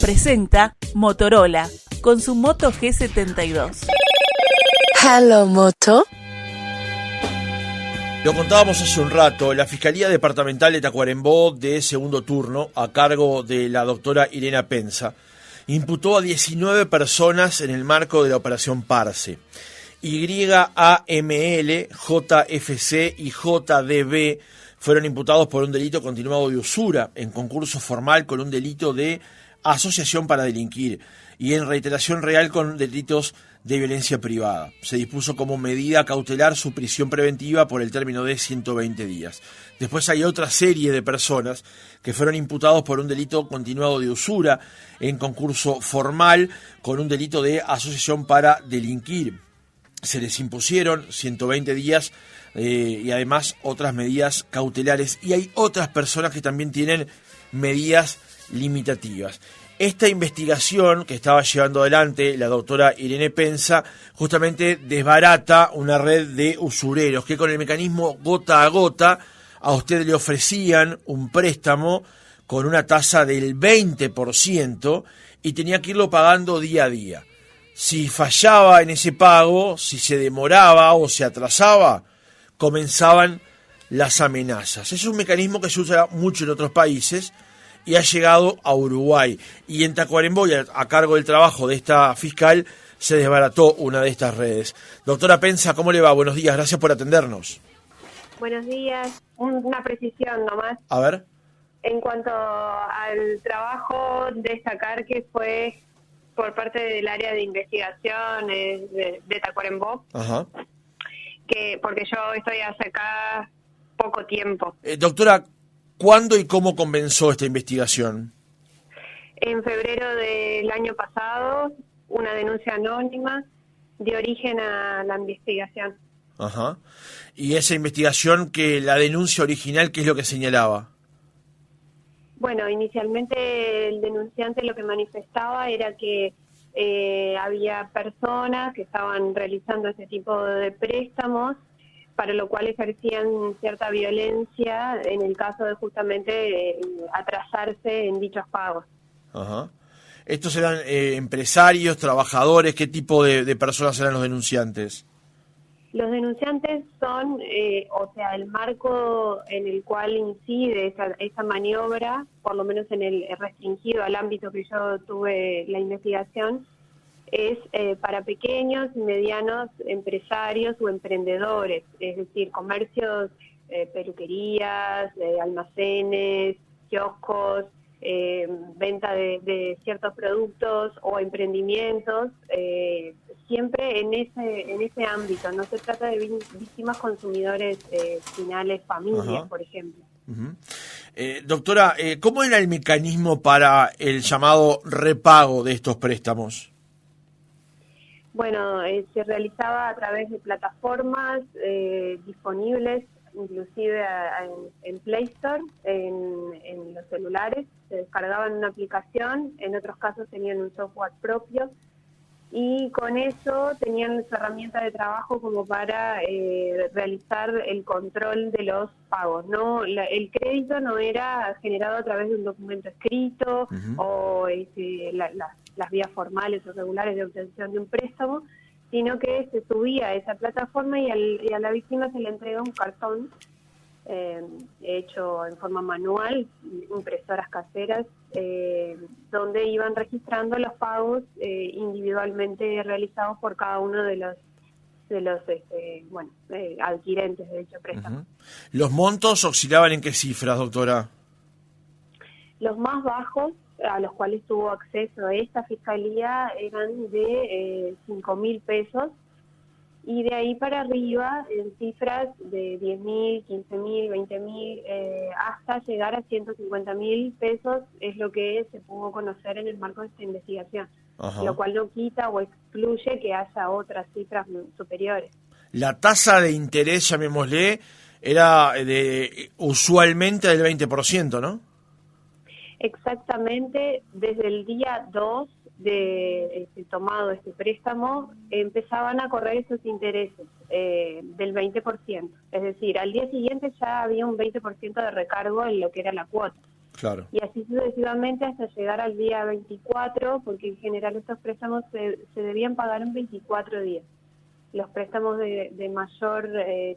presenta Motorola con su Moto G72. Hello, Moto. Lo contábamos hace un rato, la Fiscalía Departamental de Tacuarembó de segundo turno, a cargo de la doctora Irene Penza, imputó a 19 personas en el marco de la Operación Parse. YAML, JFC y JDB fueron imputados por un delito continuado de usura en concurso formal con un delito de asociación para delinquir y en reiteración real con delitos de violencia privada. Se dispuso como medida cautelar su prisión preventiva por el término de 120 días. Después hay otra serie de personas que fueron imputados por un delito continuado de usura en concurso formal con un delito de asociación para delinquir. Se les impusieron 120 días y además otras medidas cautelares. Y hay otras personas que también tienen medidas limitativas. Esta investigación que estaba llevando adelante la doctora Irene Penza justamente desbarata una red de usureros que con el mecanismo gota a gota a usted le ofrecían un préstamo con una tasa del 20% y tenía que irlo pagando día a día. Si fallaba en ese pago, si se demoraba o se atrasaba, comenzaban las amenazas. Es un mecanismo que se usa mucho en otros países y ha llegado a Uruguay. Y en Tacuarembó, a cargo del trabajo de esta fiscal, se desbarató una de estas redes. Doctora Penza, ¿cómo le va? Buenos días, gracias por atendernos. Buenos días. Una precisión nomás. A ver. En cuanto al trabajo, destacar que fue por parte del área de investigación de Tacuarembó. Ajá. Porque yo estoy hace acá poco tiempo. Doctora, ¿cuándo y cómo comenzó esta investigación? En febrero del año pasado, una denuncia anónima dio origen a la investigación. Ajá. ¿Y esa investigación, que la denuncia original, qué es lo que señalaba? Bueno, inicialmente el denunciante lo que manifestaba era que había personas que estaban realizando ese tipo de préstamos, para lo cual ejercían cierta violencia en el caso de justamente atrasarse en dichos pagos. Ajá. ¿Estos eran empresarios, trabajadores? ¿Qué tipo de personas eran los denunciantes? Los denunciantes son, el marco en el cual incide esa maniobra, por lo menos en el restringido al ámbito que yo tuve la investigación, es para pequeños y medianos empresarios o emprendedores, es decir, comercios, peluquerías, almacenes, kioscos, venta de ciertos productos o emprendimientos, siempre en ese ámbito. No se trata de víctimas consumidores finales, familias, Ajá. por ejemplo. Uh-huh. Doctora, ¿cómo era el mecanismo para el llamado repago de estos préstamos? Bueno, se realizaba a través de plataformas disponibles, inclusive en Play Store, en los celulares. Se descargaban una aplicación, en otros casos tenían un software propio, y con eso tenían su herramienta de trabajo como para realizar el control de los pagos, ¿no? El crédito no era generado a través de un documento escrito. Uh-huh. O las vías formales o regulares de obtención de un préstamo, sino que se subía a esa plataforma y a la víctima se le entrega un cartón hecho en forma manual, impresoras caseras, donde iban registrando los pagos individualmente realizados por cada uno de los adquirentes de dicho préstamo. Uh-huh. ¿Los montos oscilaban en qué cifras, doctora? Los más bajos a los cuales tuvo acceso esta fiscalía eran de 5.000 pesos, y de ahí para arriba en cifras de 10.000, 15.000, 20.000, hasta llegar a 150.000 pesos es lo que se pudo conocer en el marco de esta investigación. Ajá. Lo cual no quita o excluye que haya otras cifras superiores. La tasa de interés, llamémosle, era usualmente del 20%, ¿no? Exactamente, desde el día 2 de tomado este préstamo, empezaban a correr esos intereses del 20%. Es decir, al día siguiente ya había un 20% de recargo en lo que era la cuota. Claro. Y así sucesivamente hasta llegar al día 24, porque en general estos préstamos se debían pagar en 24 días. Los préstamos de mayor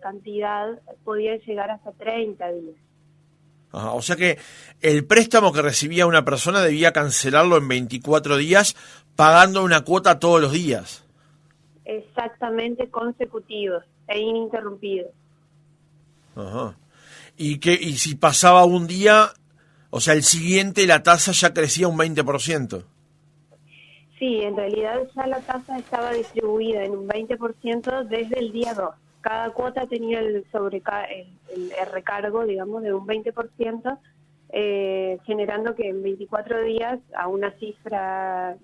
cantidad podían llegar hasta 30 días. Ajá, o sea que el préstamo que recibía una persona debía cancelarlo en 24 días, pagando una cuota todos los días. Exactamente, consecutivos e ininterrumpidos. Ajá. Y si pasaba un día, o sea, el siguiente la tasa ya crecía un 20%. Sí, en realidad ya la tasa estaba distribuida en un 20% desde el día 2. Cada cuota tenía el recargo, digamos, de un 20%, generando que en 24 días a una cifra,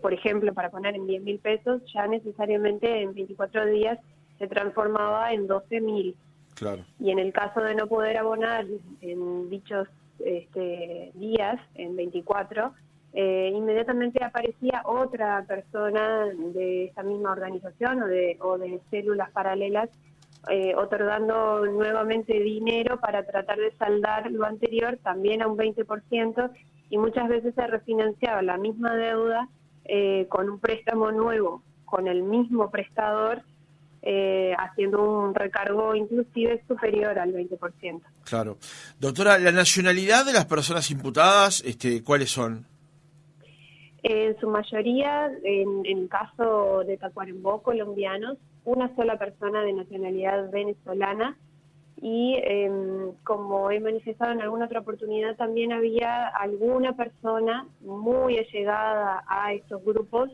por ejemplo, para poner en 10.000 pesos, ya necesariamente en 24 días se transformaba en 12.000. Claro. Y en el caso de no poder abonar en dichos días, en 24, inmediatamente aparecía otra persona de esa misma organización o de células paralelas otorgando nuevamente dinero para tratar de saldar lo anterior también a un 20%, y muchas veces se refinanciaba la misma deuda con un préstamo nuevo con el mismo prestador, haciendo un recargo inclusive superior al 20%. Claro. Doctora, ¿la nacionalidad de las personas imputadas, cuáles son? En su mayoría, en el caso de Tacuarembó, colombianos, una sola persona de nacionalidad venezolana, y como he manifestado en alguna otra oportunidad, también había alguna persona muy allegada a estos grupos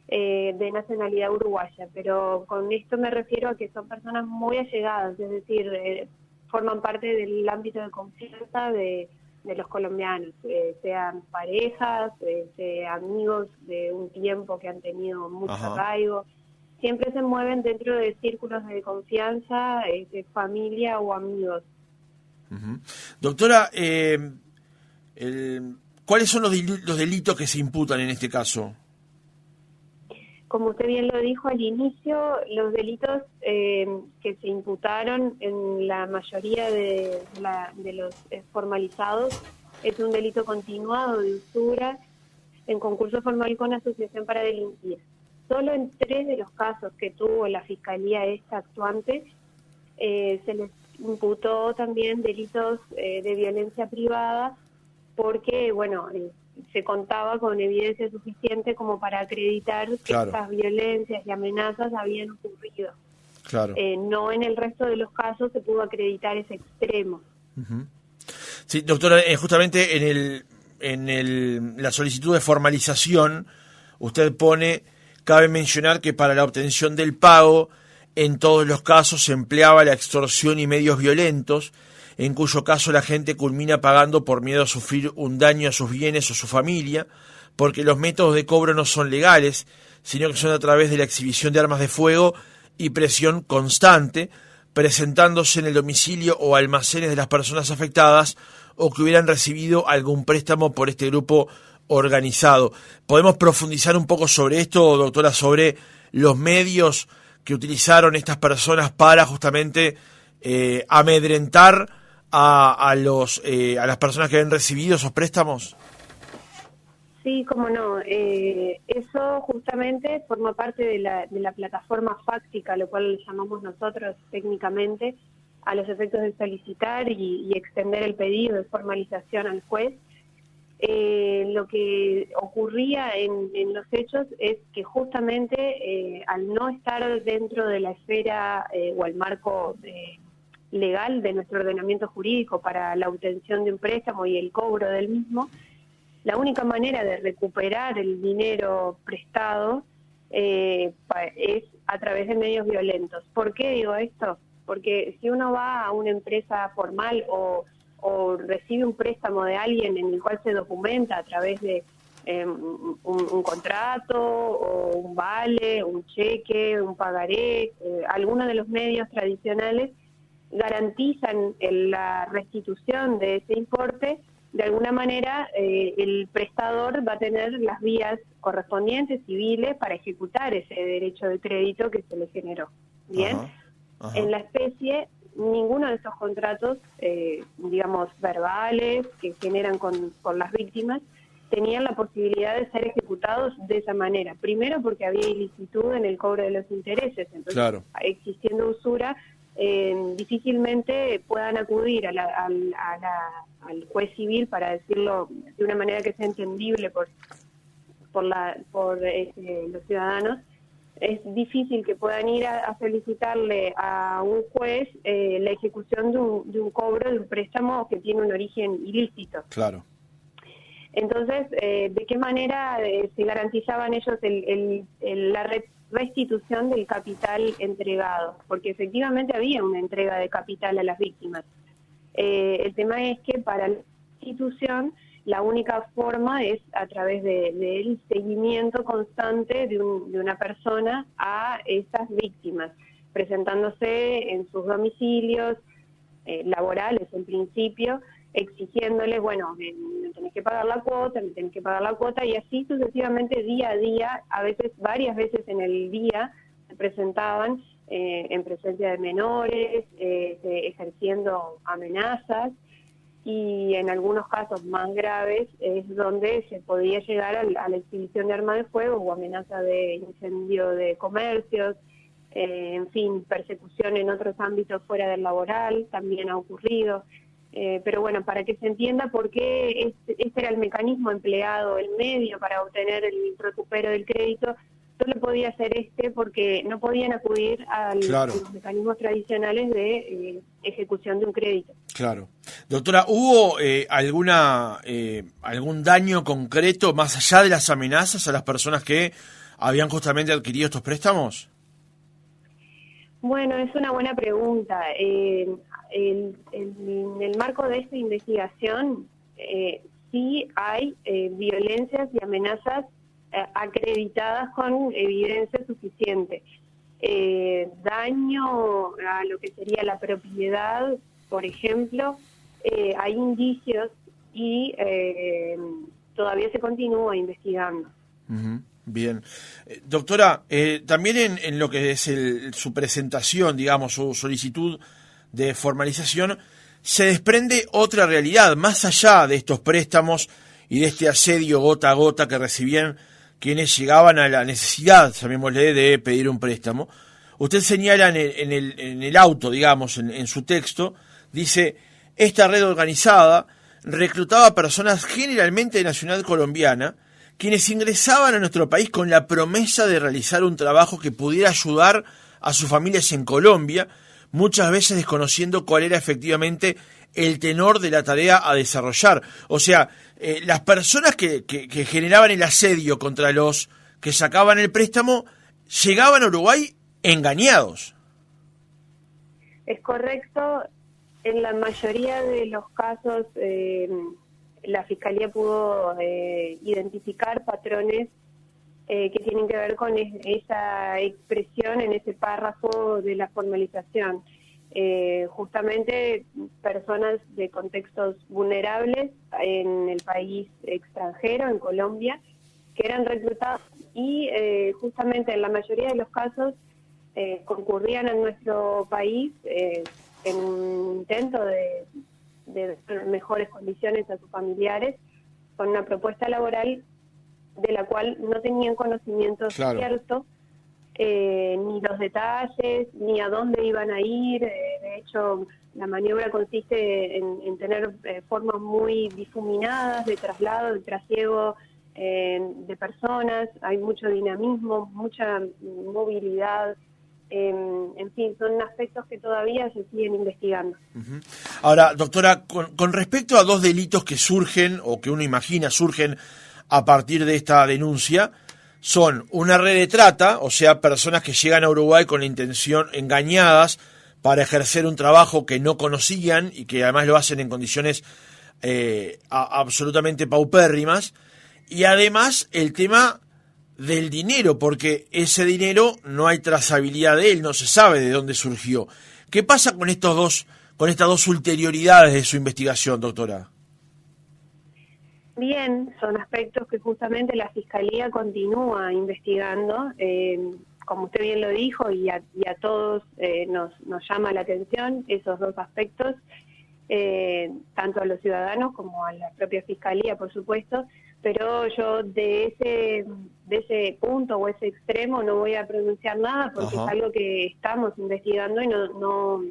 de nacionalidad uruguaya, pero con esto me refiero a que son personas muy allegadas, es decir, forman parte del ámbito de confianza de los colombianos, sean parejas, sean amigos de un tiempo que han tenido mucho arraigo. Siempre se mueven dentro de círculos de confianza, de familia o amigos. Uh-huh. Doctora, ¿cuáles son los delitos que se imputan en este caso? Como usted bien lo dijo al inicio, los delitos que se imputaron en la mayoría de los formalizados es un delito continuado de usura en concurso formal con asociación para delinquir. Solo en 3 de los casos que tuvo la Fiscalía actuante se les imputó también delitos de violencia privada, porque, bueno, se contaba con evidencia suficiente como para acreditar que estas violencias y amenazas habían ocurrido. Claro. No en el resto de los casos se pudo acreditar ese extremo. Uh-huh. Sí, doctora, justamente en la solicitud de formalización usted pone: cabe mencionar que para la obtención del pago en todos los casos se empleaba la extorsión y medios violentos, en cuyo caso la gente culmina pagando por miedo a sufrir un daño a sus bienes o su familia, porque los métodos de cobro no son legales, sino que son a través de la exhibición de armas de fuego y presión constante, presentándose en el domicilio o almacenes de las personas afectadas o que hubieran recibido algún préstamo por este grupo organizado. ¿Podemos profundizar un poco sobre esto, doctora, sobre los medios que utilizaron estas personas para justamente amedrentar a las personas que habían recibido esos préstamos? Sí, cómo no. Eso justamente forma parte de la plataforma fáctica, lo cual le llamamos nosotros técnicamente, a los efectos de solicitar y extender el pedido de formalización al juez. Lo que ocurría en los hechos es que justamente al no estar dentro de la esfera o el marco legal de nuestro ordenamiento jurídico para la obtención de un préstamo y el cobro del mismo, la única manera de recuperar el dinero prestado es a través de medios violentos. ¿Por qué digo esto? Porque si uno va a una empresa formal o recibe un préstamo de alguien en el cual se documenta a través de un contrato o un vale, un cheque, un pagaré, algunos de los medios tradicionales garantizan la restitución de ese importe, de alguna manera el prestador va a tener las vías correspondientes civiles para ejecutar ese derecho de crédito que se le generó. ¿Bien? Ajá. En la especie ninguno de estos contratos, digamos, verbales que generan con las víctimas, tenían la posibilidad de ser ejecutados de esa manera. Primero porque había ilicitud en el cobro de los intereses, entonces Claro. existiendo usura, difícilmente puedan acudir al juez civil, para decirlo de una manera que sea entendible por los ciudadanos. Es difícil que puedan ir a solicitarle a un juez la ejecución de un cobro de un préstamo que tiene un origen ilícito. Claro. Entonces, ¿de qué manera se garantizaban ellos la restitución del capital entregado? Porque efectivamente había una entrega de capital a las víctimas. El tema es que para la restitución la única forma es a través del seguimiento constante de una persona a esas víctimas, presentándose en sus domicilios laborales en principio, exigiéndoles, bueno, me tenés que pagar la cuota, y así sucesivamente día a día, a veces, varias veces en el día, se presentaban en presencia de menores, ejerciendo amenazas, y en algunos casos más graves es donde se podía llegar a la exhibición de arma de fuego o amenaza de incendio de comercios, en fin, persecución en otros ámbitos fuera del laboral también ha ocurrido. Pero bueno, para que se entienda por qué este era el mecanismo empleado, el medio para obtener el recupero del crédito, solo podía ser porque no podían acudir a los mecanismos tradicionales de ejecución de un crédito. Claro. Doctora, ¿hubo algún daño concreto más allá de las amenazas a las personas que habían justamente adquirido estos préstamos? Bueno, es una buena pregunta. En el marco de esta investigación, sí hay violencias y amenazas acreditadas con evidencia suficiente. Daño a lo que sería la propiedad, por ejemplo, hay indicios y todavía se continúa investigando. Uh-huh. Bien. Doctora, también en lo que es su presentación, digamos, su solicitud de formalización, se desprende otra realidad, más allá de estos préstamos y de este asedio gota a gota que recibían quienes llegaban a la necesidad, llamémosle, de pedir un préstamo. Usted señala en el auto, digamos, en su texto, dice, esta red organizada reclutaba personas generalmente de nacionalidad colombiana, quienes ingresaban a nuestro país con la promesa de realizar un trabajo que pudiera ayudar a sus familias en Colombia, muchas veces desconociendo cuál era efectivamente el tenor de la tarea a desarrollar. O sea, las personas que generaban el asedio contra los que sacaban el préstamo llegaban a Uruguay engañados. Es correcto. En la mayoría de los casos la Fiscalía pudo identificar patrones que tienen que ver con esa expresión en ese párrafo de la formalización. Justamente personas de contextos vulnerables en el país extranjero, en Colombia, que eran reclutados y justamente en la mayoría de los casos concurrían a nuestro país en un intento de dar mejores condiciones a sus familiares, con una propuesta laboral de la cual no tenían conocimiento cierto, ni los detalles, ni a dónde iban a ir. De hecho, la maniobra consiste en tener formas muy difuminadas de traslado, de trasiego de personas. Hay mucho dinamismo, mucha movilidad. En fin, son aspectos que todavía se siguen investigando. Uh-huh. Ahora, doctora, con respecto a dos delitos que surgen, o que uno imagina surgen a partir de esta denuncia, son una red de trata, o sea, personas que llegan a Uruguay con la intención, engañadas, para ejercer un trabajo que no conocían y que además lo hacen en condiciones absolutamente paupérrimas, y además el tema del dinero, porque ese dinero no hay trazabilidad de él, no se sabe de dónde surgió. ¿Qué pasa con estas dos ulterioridades de su investigación, doctora? Bien, son aspectos que justamente la Fiscalía continúa investigando. como usted bien lo dijo, y a todos nos llama la atención esos dos aspectos, tanto a los ciudadanos como a la propia Fiscalía, por supuesto, pero yo de ese punto o ese extremo no voy a pronunciar nada porque es algo que estamos investigando y no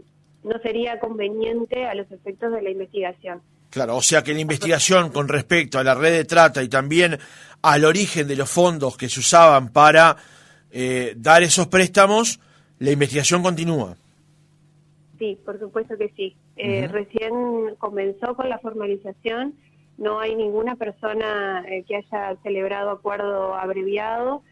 sería conveniente a los efectos de la investigación. Claro, o sea que la investigación con respecto a la red de trata y también al origen de los fondos que se usaban para dar esos préstamos, la investigación continúa. Sí, por supuesto que sí. Recién comenzó con la formalización, no hay ninguna persona que haya celebrado acuerdo abreviado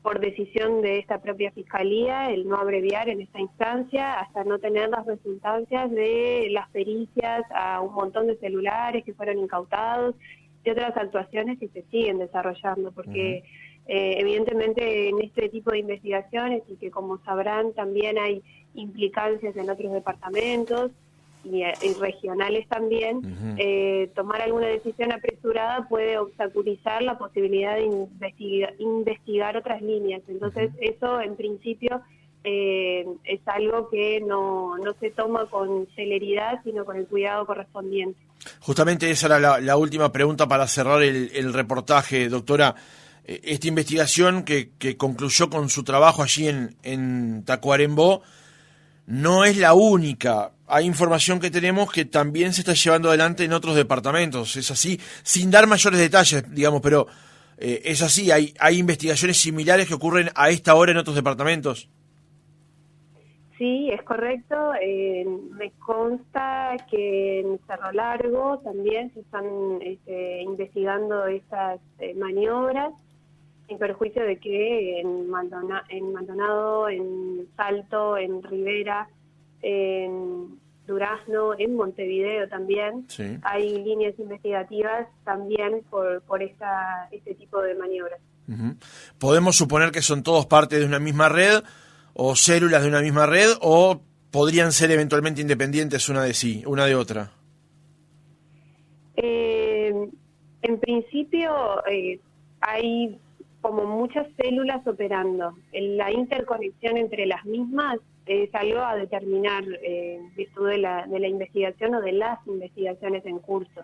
por decisión de esta propia Fiscalía, el no abreviar en esta instancia hasta no tener las resultancias de las pericias a un montón de celulares que fueron incautados y otras actuaciones que se siguen desarrollando, porque evidentemente en este tipo de investigaciones, y que como sabrán también hay implicancias en otros departamentos y regionales también, tomar alguna decisión apresurada puede obstaculizar la posibilidad de investigar otras líneas. Entonces eso en principio es algo que no se toma con celeridad, sino con el cuidado correspondiente. Justamente esa era la última pregunta para cerrar el reportaje, doctora. Esta investigación que concluyó con su trabajo allí en Tacuarembó no es la única. Hay información que tenemos que también se está llevando adelante en otros departamentos. Es así, sin dar mayores detalles, digamos, pero es así. Hay investigaciones similares que ocurren a esta hora en otros departamentos. Sí, es correcto. Me consta que en Cerro Largo también se están investigando estas maniobras, en perjuicio de que en Maldonado, en Salto, en Rivera, en Durazno, en Montevideo también, sí, hay líneas investigativas también por este tipo de maniobras. ¿Podemos suponer que son todos parte de una misma red o células de una misma red, o podrían ser eventualmente independientes una de otra? En principio hay como muchas células operando. La interconexión entre las mismas es algo a determinar virtud de la investigación o de las investigaciones en curso.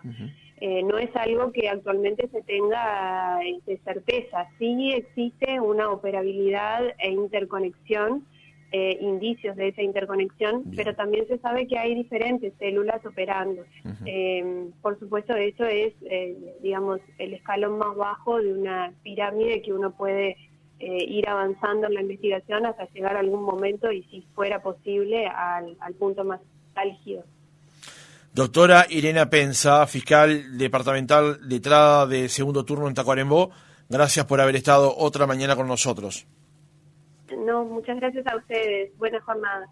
No es algo que actualmente se tenga de certeza. Sí existe una operabilidad e interconexión, indicios de esa interconexión, pero también se sabe que hay diferentes células operando. Por supuesto, eso es, digamos, el escalón más bajo de una pirámide que uno puede ir avanzando en la investigación hasta llegar a algún momento, y si fuera posible, al punto más álgido. Doctora Irena Penza, fiscal departamental letrada de segundo turno en Tacuarembó, gracias por haber estado otra mañana con nosotros. No, muchas gracias a ustedes. Buena jornada.